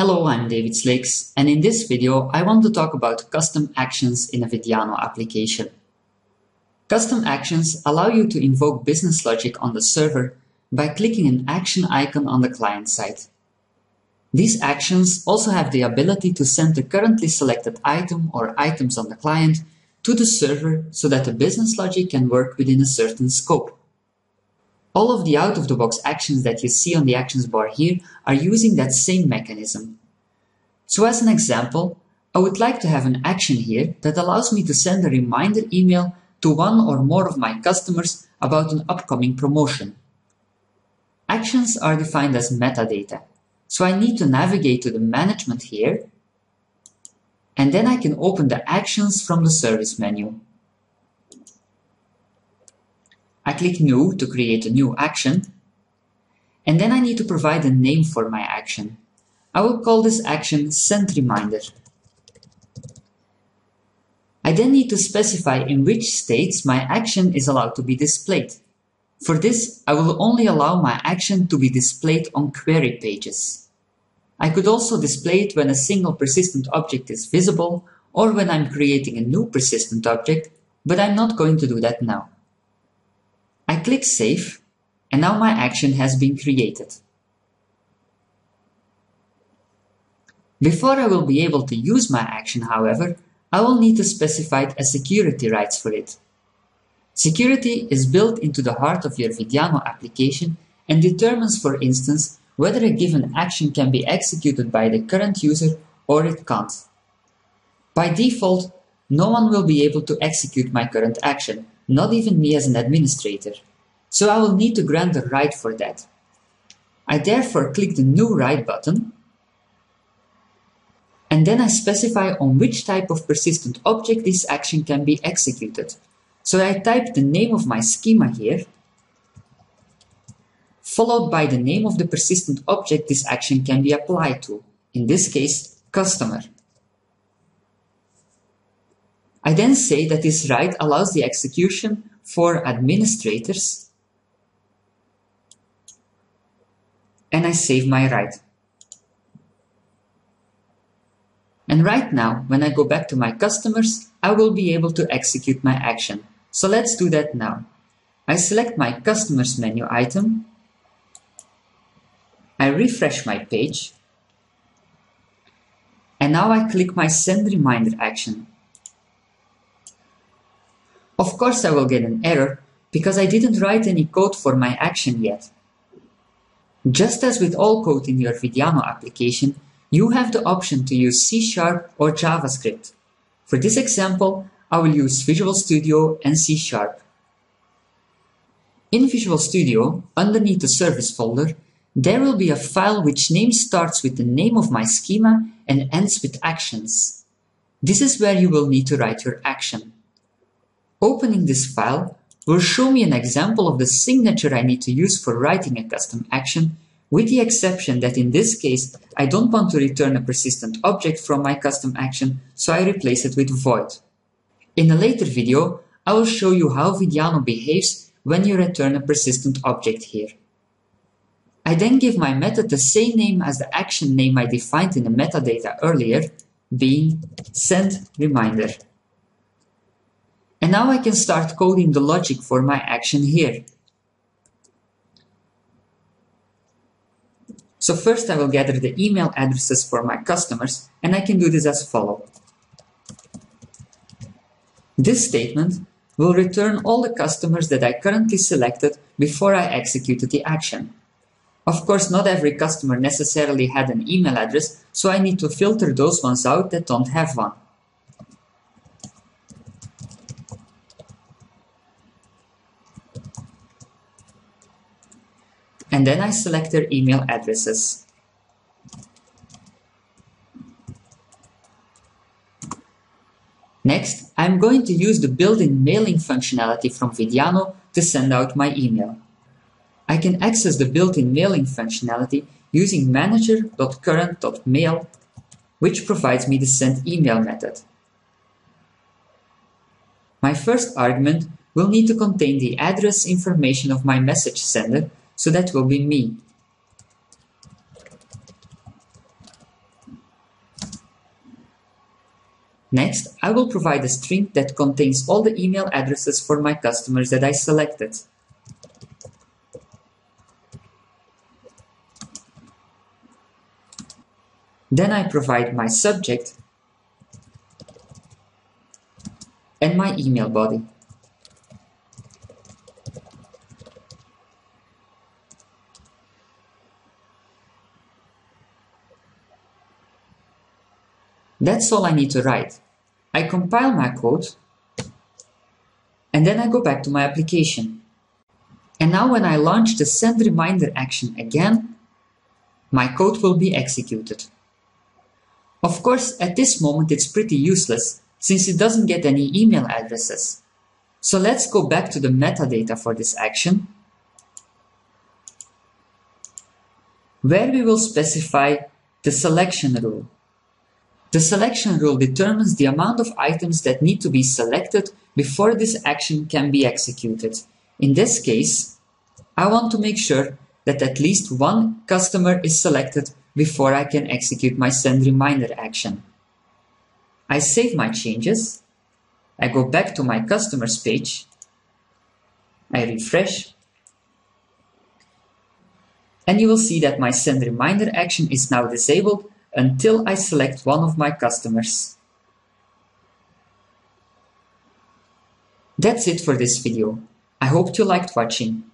Hello, I'm David Slikes, and in this video I want to talk about custom actions in a Vidiano application. Custom actions allow you to invoke business logic on the server by clicking an action icon on the client side. These actions also have the ability to send the currently selected item or items on the client to the server so that the business logic can work within a certain scope. All of the out-of-the-box actions that you see on the actions bar here are using that same mechanism. So as an example, I would like to have an action here that allows me to send a reminder email to one or more of my customers about an upcoming promotion. Actions are defined as metadata, so I need to navigate to the management here, and then I can open the actions from the service menu. I click New to create a new action, and then I need to provide a name for my action. I will call this action Send Reminder. I then need to specify in which states my action is allowed to be displayed. For this, I will only allow my action to be displayed on query pages. I could also display it when a single persistent object is visible or when I'm creating a new persistent object, but I'm not going to do that now. I click Save, and now my action has been created. Before I will be able to use my action, however, I will need to specify a security rights for it. Security is built into the heart of your Vidiano application and determines, for instance, whether a given action can be executed by the current user or it can't. By default, no one will be able to execute my current action, not even me as an administrator, so I will need to grant a right for that. I therefore click the New Right button, and then I specify on which type of persistent object this action can be executed. So I type the name of my schema here, followed by the name of the persistent object this action can be applied to, in this case, customer. I then say that this right allows the execution for administrators, and I save my right. And right now, when I go back to my customers, I will be able to execute my action. So let's do that now. I select my customers menu item, I refresh my page, and now I click my Send Reminder action. Of course I will get an error because I didn't write any code for my action yet. Just as with all code in your Vidiano application, you have the option to use C# or JavaScript. For this example, I will use Visual Studio and C#. In Visual Studio, underneath the service folder, there will be a file which name starts with the name of my schema and ends with actions. This is where you will need to write your action. Opening this file will show me an example of the signature I need to use for writing a custom action, with the exception that in this case I don't want to return a persistent object from my custom action, so I replace it with void. In a later video, I will show you how Vidiano behaves when you return a persistent object here. I then give my method the same name as the action name I defined in the metadata earlier, being Send Reminder. And now I can start coding the logic for my action here. So first I will gather the email addresses for my customers, and I can do this as follows. This statement will return all the customers that I currently selected before I executed the action. Of course, not every customer necessarily had an email address, so I need to filter those ones out that don't have one. And then I select their email addresses. Next, I'm going to use the built-in mailing functionality from Vidiano to send out my email. I can access the built-in mailing functionality using manager.current.mail, which provides me the send email method. My first argument will need to contain the address information of my message sender, so that will be me. Next, I will provide a string that contains all the email addresses for my customers that I selected. Then I provide my subject and my email body. That's all I need to write. I compile my code and then I go back to my application. And now when I launch the send reminder action again, my code will be executed. Of course, at this moment it's pretty useless since it doesn't get any email addresses. So let's go back to the metadata for this action, where we will specify the selection rule. The selection rule determines the amount of items that need to be selected before this action can be executed. In this case, I want to make sure that at least one customer is selected before I can execute my send reminder action. I save my changes, I go back to my customers page, I refresh, and you will see that my send reminder action is now disabled until I select one of my customers. That's it for this video. I hope you liked watching.